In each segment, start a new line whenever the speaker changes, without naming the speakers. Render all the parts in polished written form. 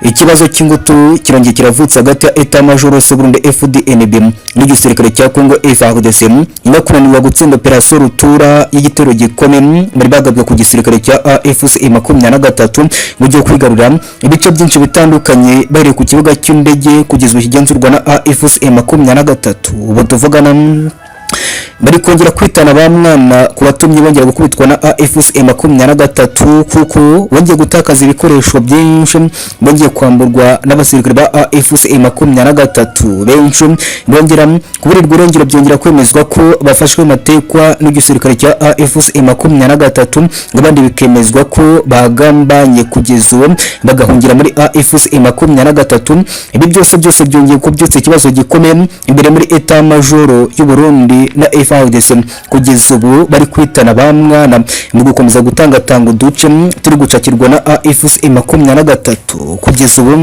Ikibazo cy'ingutu kirongeye kiravutse hagati ya Etat Major Burundi FDNB n'igisirikare cya Congo FARDC nyuma kunanirwa gutsinda operation rutura y'igitero gikomeye bari bagabwe ku gisirikare cya AFC M23 mu gihe kwigarurira ibice byinshi bitandukanye bari ku kibuga cy'indege kugezwa ikigenzurwa na AFC M23. ubu tuvugana bari kongera kwitana ba mwana ku batumye bongera gukubitwa na AFC M23 kuko bongeye gutakaza ibikoresho byinshi bongeye kwamburwa n'abasirikare ba AFC M23 benshi bongera kuburirwa irengero byongera kwemezwa ko bafashwe matekwa n'igisirikare cya AFC M23 ngabandi bikemezwa ko bagambanye kugeza bagahungira muri AFC M23. ibi byose byongeye kubyutsa ikibazo gikomeye imbere muri Etat Major y'u Burundi na FARDC kugeza ubu bari kwitana ba mwana mu gukomeza gutanga uduce turi gucakirwa na AFC M23. kugeza ubu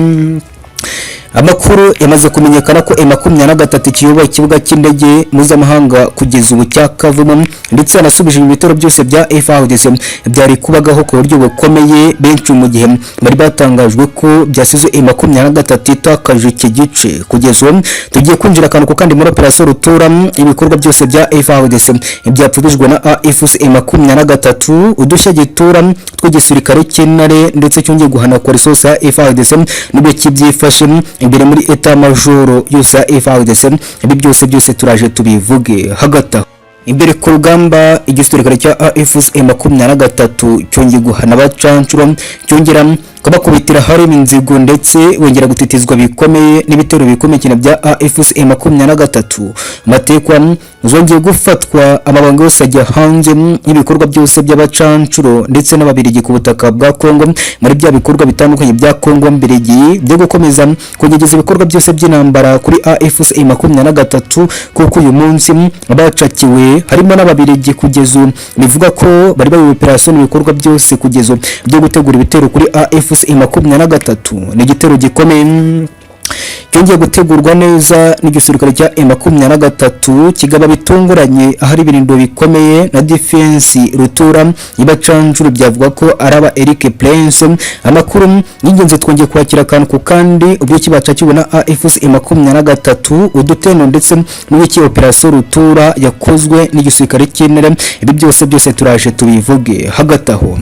amakuru yamaze kumenyekana ko M23 kiyoboye ikibuga cy'indege mpuzamahanga kugeza ubu cya Kavumu ndetse anasubije ibitero byose bya FARDC byari kubagaho ku buryo bukomeye benshi mu gihe bari batangajwe ko byasize M23 itakaje iki gice. kugeza ubu tugiye kwinjira akantu kandi muri operation rutura ibikorwa byose bya FARDC byapfubijwe na AFC M23 udushya gitura tw'igisirikare cy'intare ndetse cyongeye guhana kwa resource ya FARDC nibyo kibyifashe imbere muri Etat Major yose ya FARDC. ibi byose turaje tubivuge. hagati imbere ku rugamba igisirikare cya AFC M23 cyongeye guhana abacancuro cyongera kubakubitira hari inzigo ndetse wongera gutitizwa bikomeye n'ibitero bikomeye cyane bya AFC M23. matekwa zongeye gufatwa amabanga yose ajya hanze n'ibikorwa byose by'abacancuro ndetse n'ababirigi ku butaka bwa Kongo muri bya bikorwa bitandukanye bya Kongo mbirigi byo gukomeza kugeza ibikorwa byose by'intambara kuri AFC M23 kuko uyu munsi abacakiwe harimo n'ababirigi kugeza bivuga ko bari bari operation ibikorwa byose kugeza byo gutegura ibitero kuri AFC M23. ni igitero gikomeye cyongeye gutegurwa neza n'igisirikare cya M23 kigaba bitunguranye ahari ibirindo bikomeye na defense rutura y'abacancuro byavuga ko araba Eric Prince. amakuru y'ingenzi twongeye kwakira akantu kandi ubwo kibaca kibona AFC M23 uduteno ndetse n'iki operation rutura yakozwe n'igisirikare cy'intare. ibi byose turaje tubivuge. hagati aho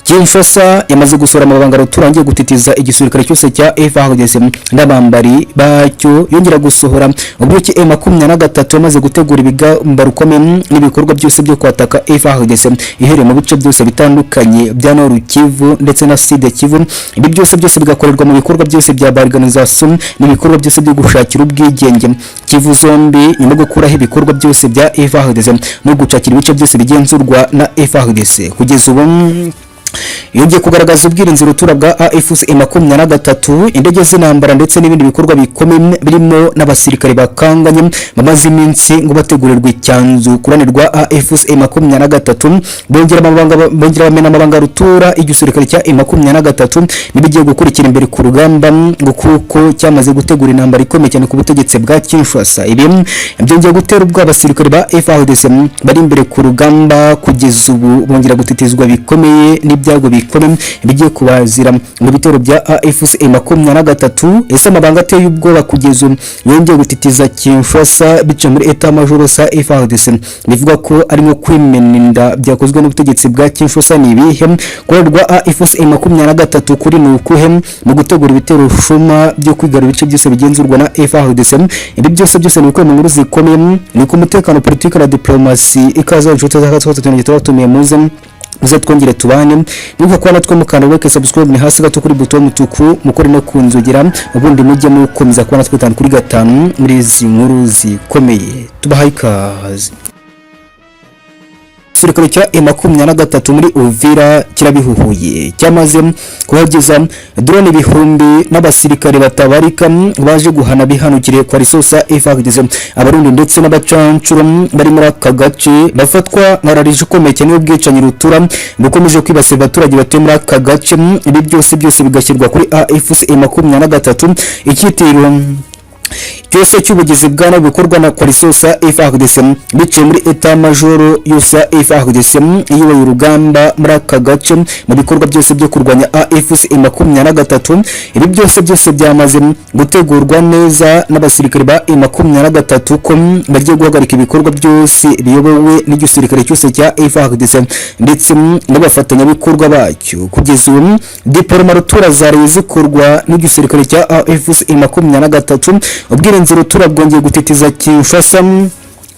Kinshasa yamaze gusura amabanga ruturangiye gutitiza igisirikare cyose cya FARDC n'abambari bacyo yongera gusohora ubwo ki M23 yamaze gutegura ibigamba rukomeye n'ibikorwa byose byo kwataka FARDC ihereye mu bice byose bitandukanye bya Nord Kivu ndetse na Sud Kivu. ibi byose bigakorerwa mu bikorwa byose bya organisation n'ibikorwa byose byo gushakira ubwigenge Kivu zombi nyuma gukuraho ibikorwa byose bya FARDC no gucakira ibice byose bigenzurwa na FARDC. kugeza ubu yongeye kugaragaza ubwirinzi rutura bwa AFC M23 indege z'intambara ndetse n'ibindi bikorwa bikomeye birimo n'abasirikare bakanganye bamaze iminsi ngo bategurirwe icyanzu kuranirwa AFC M23 bongera bamena amabanga rutura igisirikare cya M23 nibigiye gukurikira imbere ku rugamba ngo kuko cyamaze gutegura intambara ikomeye cyane ku butegetsi bwa Kinshasa. ibi byongeye gutera ubwo abasirikare ba FARDC bari imbere ku rugamba kugeza ubu bongera gutitizwa bikomeye n'ibyago bikomeye bigiye kubazira mu bitero bya AFC M23. ese amabanga ateye ubwoba kugeza yongeye gutitiza Kinshasa bice muri Etat Major sa FARDC bivuga ko arimo kwimeninda byakozwe n'ubutegetsi bwa Kinshasa. ni ibihe korwa AFC M23 kuri nukuhe mu gutegura ibitero shuma byo kwigarura ibice byose bigenzurwa na FARDC. ibi byose ni uko mu nkuru zikomeye ni ku mutekano politiki na diplomasi ikaza inshuti z'akatwatumiye muze twongere tubane nuko kwa natwe mukanda like subscribe ni hasi gato kuri buto mutuku mukore no kunzugira ubundi mujye mukomeza kwa natwe 5 kuri 5 muri izi nkuru zikomeye. tubahaye ikaze. Igisirikare cya M23 muri Uvira kirabihuhuye cyamaze kuhageza drone ibihumbi n'abasirikare batabarika baje guhana bihanukire kwa resource FARDC abarundi ndetse n'abacancuro bari muri aka gace bafatwa nkararije ukomeye cyane ubwicanyi rutura bukomeje kwibasira abaturage batuye muri aka gace. ibi byose bigashyirwa kuri AFC M23 ikitiro cyose cy'ubugizi bwa nabi bikorwa na coalition FARDC biciye muri etat major yose FARDC iyoboye urugamba muri aka gace mu bikorwa byose byo kurwanya AFC M23. Ibi byose byamaze gutegurwa neza n'abasirikare ba M23 ko bagiye guhagarika ibikorwa byose biyobowe n'igisirikare cyose cya FARDC ndetse n'abafatanya bikorwa bacyo. Kugeza ubu diplomatura zari zikorwa n'igisirikare cya AFC M23 ubwirinzi rutura bwongeye gutitiza Kinshasa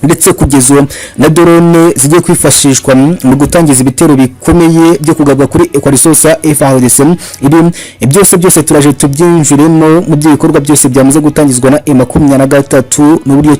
ndetse kugeza na drone zigiye kwifashishwa mu gutangiza ibitero bikomeye byo kugabwa kuri coalition FARDC. Ibi byose turaje tubyinjiremo mu bikorwa byose byamaze gutangizwa na M23 n'uburyo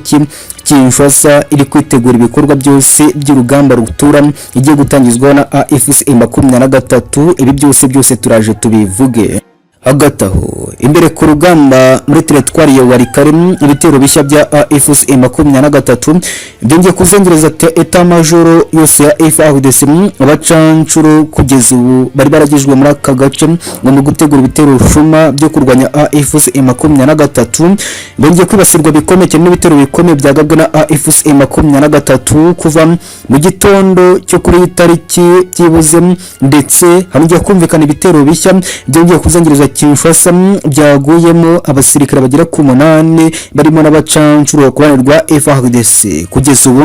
Kinshasa iri kwitegura ibikorwa byose by'urugamba rutura igiye gutangizwa na AFC M23. Ibi byose turaje tubivuge. Agataho imbere ku rugamba muri teritwari ya Walikale ibitero bishya bya AFC M23 byongeye kuzengereza etat major yose ya FARDC. Abacancuro kugeza ubu bari baragijwe muri aka gace ngo mu gutegura ibitero shuma byo kurwanya AFC M23 bongeye kwibasirwa bikomeye n'ibitero bikomeye byagabwe na AFC M23 kuva mu gitondo cyo kuri tariki byibuze ndetse hamwe kumvikana ibitero bishya byongeye kuzengereza Kinshasa byaguyemo abasirikare bagera ku 8 barimo n'abacancuro kubanirwa FARDC. Kugeza ubu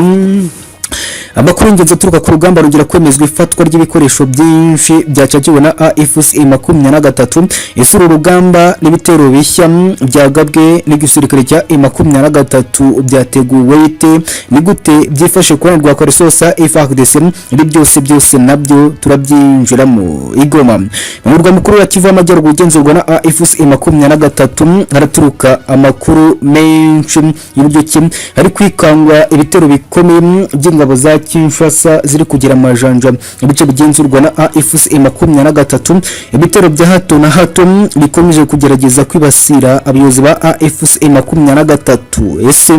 amakuru y'ingenzi aturuka ku rugamba rugira kwemezwa ifatwa ry'ibikoresho byinshi byacagiwe na AFC M23. Isuru rugamba n'ibitero bishya byagabwe n'igisirikare cya M23 byateguwe ite ni gute byifashe kuranirwa coalition FARDC. Ibi byose nabyo turabyinjiramo. Igoma mu murwa mukuru wa Kivu y'Amajyaruguru ugenzurwa na AFC M23 haraturuka amakuru menshi y'uburyo ki hari kwikangwa ibitero bikomeye by'ingabo za Kinshasa ziri kugira amajanja ibice bigenzurwa na AFC M23. Ibitero bya hato na hato bikomeje kugerageza kwibasira abayobozi ba AFC M23. Ese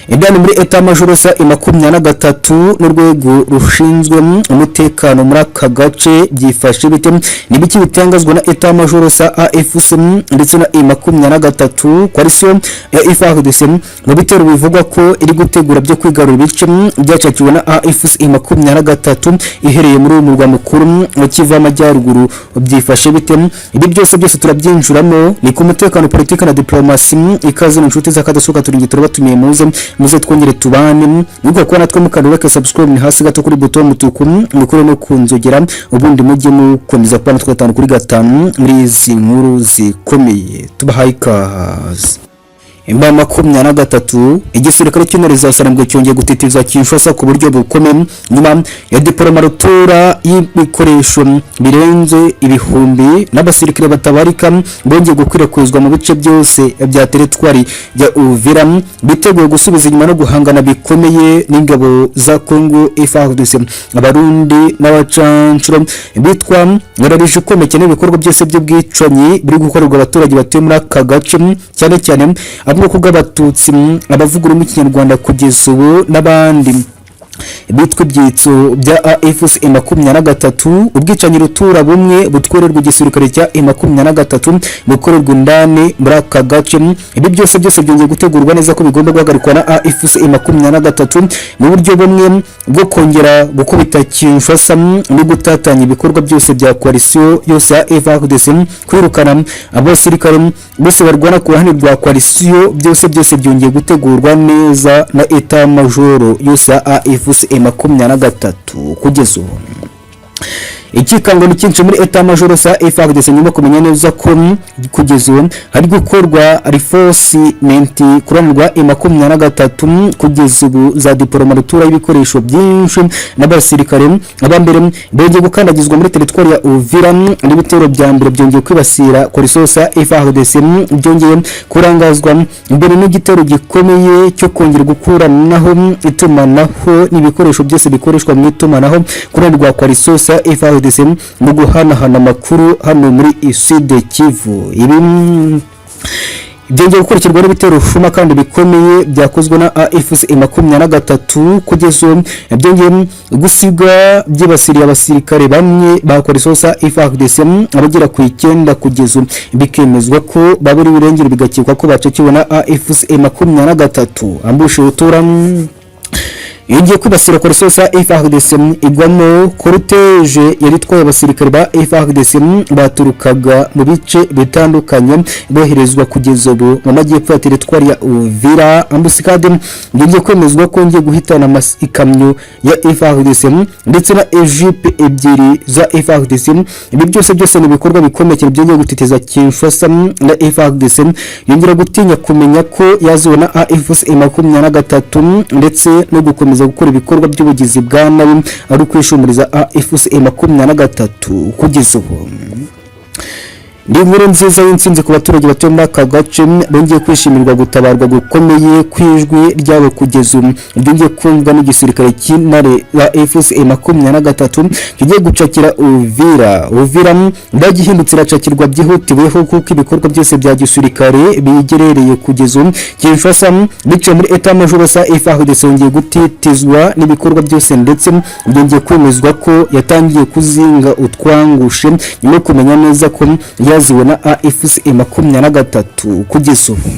Indani muri etat major sa M23 n'urwego rushinzwe umutekano muri aka gace byifashe bite nibiki bitangazwa na etat major sa AFC ndetse na M23 coalition ya FARDC mu bitero bivugwa ko iri gutegura byo kwigarura ibice byacakiwe na AFC M23 ihereye muri umurwa mukuru mu Kivu y'Amajyaruguru byifashe bite. Ibi byose turabyinjuramo ni ku mutekano politika na diplomasi ikaze n'inshuti zakadasuka turingitoro batumiye muze twongere tubane nuko kwa natwe mukanura ka subscribe ni hasi gato kuri button mutuku mukuru no kunzogera ubundi mujye mukomeza kubana twatanu kuri gatanu muri izi nkuru zikomeye tubahaye ikaze. Imbama 23 igisirikare cy'intare za Sarambwe cyongeye gutitiza Kinshasa ku buryo bukomeye nyuma ya diplomatura y'ibikoresho birenze ibihumbi n'abasirikare batabarika bongeye gukwirakwizwa mu bice byose bya teritwari ya Uvira biteguye gusubiza inyuma no guhangana bikomeye n'ingabo za Congo FARDC. Abarundi n'abacancuro bitwa bararije komeye n'ibikorwa byose by'ubwicanyi biri gukorerwa abaturage batuye muri aka gace cyane abo kugabatutsi abavugura mu Kinyarwanda kugeza ubu n'abandi bitwa ibyitso bya AFC M23 ubwicanyi rutura bumwe butwererwa igisirikare cya M23 bukorerwa indani muri aka gace. Ibi byose byongeye gutegurwa neza ko bigomba guhagarikwa na AFC M23 mu buryo bumwe bwo kongera gukubita Kinshasa no gutatanya ibikorwa byose bya coalition yose ya FARDC kwirukana abasirikare bose barwana ku ruhande rwa coalition byose byongeye gutegurwa neza na etat major yose ya AFC M23 kugeza ubu. Ikikango ni cyinshi muri etat major sa FARDC nyuma kumenya neza ko kugeza ubu hari gukorwa reinforcement kuranirwa M23 kugeza ubu za diplomatura y'ibikoresho byinshi n'abasirikare abambere bongeye gukandagizwa muri teritwari ya Uvira n'ibitero bya mbere byongeye kwibasira coalition sa FARDC byongeye kurangazwa imbere n'igitero gikomeye cyo kongera gukuranaho itumanaho n'ibikoresho byose bikoreshwa mu itumanaho kuranirwa coalition sa FARDC mu guhanahana amakuru hano muri Sud Kivu. byongeye gukurikirwa n'ibitero shuma kandi bikomeye byakozwe na AFC M23 kugeza byongeye gusiga byibasiriye abasirikare bamwe bakora isosa FARDC abagera ku 9 kugeza bikemezwa ko baburi birengero bigakekwa ko bacekiwe na AFC M23 ambushe utura yongeye kwibasira kuri sosa FARDC igwamo cortege yaritwaye abasirikare ba FARDC baturukaga mu bice bitandukanye boherezwa kugeza ubu mu majyepfo ya teritwari ya Uvira ambusikade yongeye kwemezwa ko ngiye guhitana ikamyo ya FARDC ndetse na Egypte ebyiri za FARDC ibi byose ni ibikorwa bikomeye byongeye gutiteza Kinshasa na FARDC yongera gutinya kumenya ko yazibona AFC M23 ndetse no gukomeza gukora ibikorwa by'ubugizi bwa nabi ari kwishumuriza AFC M23 kugeza ubu. Ni inkuru nziza y'intsinzi ku baturage batuye muri aka gace bongeye kwishimirwa gutabarwa gukomeye kwijwi ryabo kugeza ubu byongeye kumvwa n'igisirikare cy'intare ya AFC M23 kigiye gucakira Uvira bagihindutse iracakirwa byihutiweho kuko ibikorwa byose bya gisirikare bigerereye kugeza ubu Kinshasa bice muri etat major sa FARDC yongeye gutitizwa n'ibikorwa byose ndetse byongeye kwemezwa ko yatangiye kuzinga utwangushe nyuma kumenya neza ko yazibona AFC M23 kugeza ubu.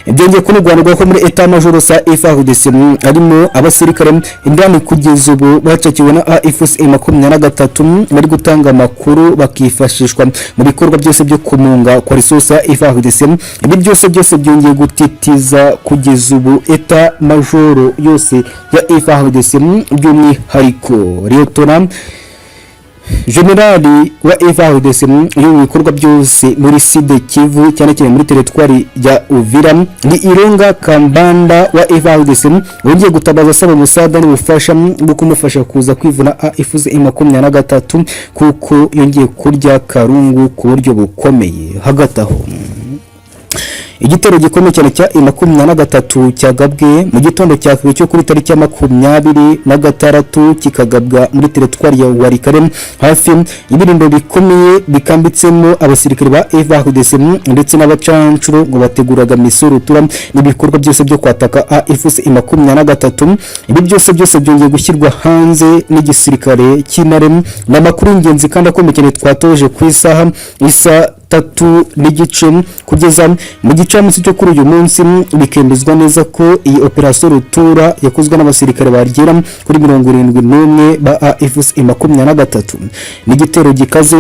Byongeye kunugwanirwa ko muri etat major sa FARDC arimo abasirikare indani kugeza ubu bacakiwe na AFC M23 bari gutanga amakuru bakifashishwa mu bikorwa byose byo kumunga kwa resource ya FARDC. Ibi byose byongeye gutitiza kugeza ubu etat major yose ya FARDC by'umwihariko Lieutenant Generali wa FARDC ibikorwa byose muri Sud Kivu cyane cyane muri teritwari ya Uvira ni Irenga Kambanda wa FARDC wongeye gutabaza asaba umusada n'ubufasha bwo kumufasha kuza kwivuna AFC M23 kuko yongeye kurya karungu ku buryo bukomeye hagataho. Igitero gikomeye cyane cya M23 cyagabwe mu gitondo cya cyo kuri tariki ya 26 kikagabwa muri teritwari ya Warikare hafi ibirindo bikomeye bikambitsemo abasirikare ba FARDC ndetse n'abacancuro ngo bateguraga misurutura n'ibikorwa byose byo kwataka AFC M23. Ibi byose byongeye gushyirwa hanze n'igisirikare cy'intare n'amakuru ingenzi kandi akomeye cyane twatoje ku isaha 3:30 kugeza mu gicamunsi cyo kuri uyu munsi bikemezwa neza ko iyi operation rutura yakozwe n'abasirikare bagera kuri 71 ba AFC M23 n'igitero gikaze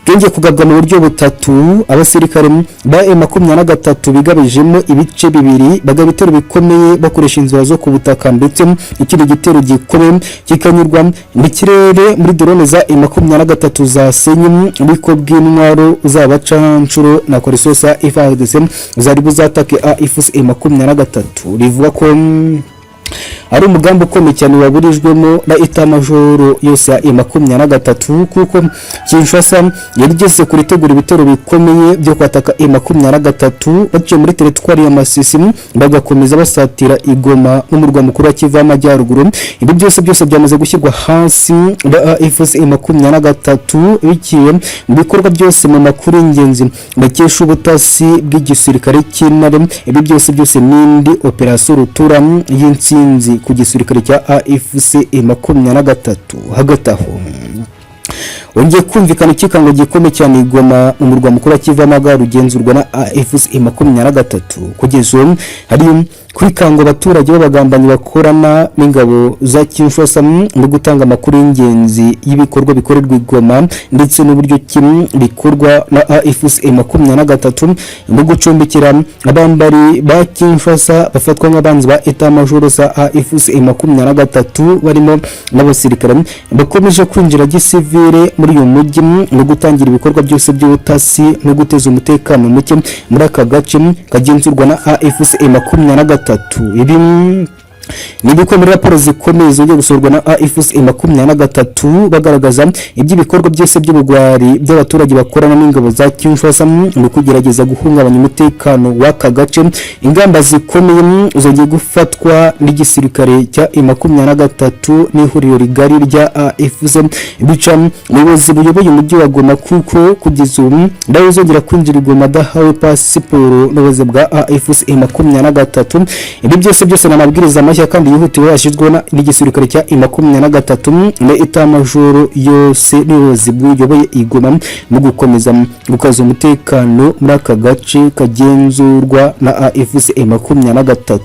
byongeye kugabwa mu buryo butatu abasirikare ba M23 bigabijemo ibice bibiri bagabitero bikomeye bakoresha inzira zo ku butaka ndetse ikindi gitero gikomeye kikanyurwa mu kirere muri drone za M23 zasenye biko bw'intwaro z'abacancuro na koresosa FARDC zari buzatake AFC M23 rivuga ko ari umugambi ukomeye cyane waburijwemo na etat major yose ya M23 kuko Kinshasa yarigeze kuritegura ibitero bikomeye byo kwataka M23 baciye muri teritwari ya Masisi bagakomeza basatira Igoma n'umurwa mukuru wa Kivu y'Amajyaruguru. Ibi byose byamaze gushyirwa hasi na AFC M23 bikiye mu bikorwa byose mu makuru ingenzi bakesha ubutasi bw'igisirikare cy'intare. Ibi byose n'indi operation rutura y'intsinzi ku gisirikare cya AFC M23 hagataho. Ongeye kumvikana ikikango gikomeye cyane Igoma mu murwa mukuru wa Kivu y'Amajyaruguru ugenzurwa na AFC M23 kugeza ubu hari kwikango abaturage b'abagambanyi bakorana n'ingabo za Kinshasa mu gutanga amakuru y'ingenzi y'ibikorwa bikorerwa Igoma ndetse n'uburyo kimwe bikorwa na AFC M23 mu gucumbikira abambari ba Kinshasa bafatwa nk'abanzi ba etat major sa AFC M23 barimo n'abasirikare bakomeje kwinjira gisivile muri uyu mujyi no gutangira ibikorwa byose by'ubutasi no guteza umutekano muke muri aka gace kagenzurwa na AFC M23. Ibi nibiko muri raporo zikomeye zongeye gusorwa na AFC M23 bagaragaza iby'ibikorwa byose by'ubugwari by'abaturage bakorana n'ingabo za Kinshasa mu kugerageza guhungabanya umutekano w'aka gace. Ingamba zikomeye zongeye gufatwa n'igisirikare cya M23 n'ihuriro rigari rya AFC bica ubuyobozi buyoboye umujyi wa Goma kuko kugeza ubu ndazongera kwinjira Goma dahawe pasiporo n'ubuyobozi bwa AFC M23. Ibi byose n'amabwiriza mashya kandi yihutiwe yashyizweho n'igisirikare cya M23 n'etamajoro yose n'ubuyobozi buyoboye Igoma mu gukomeza gukaza umutekano muri aka gace kagenzurwa na AFC M23.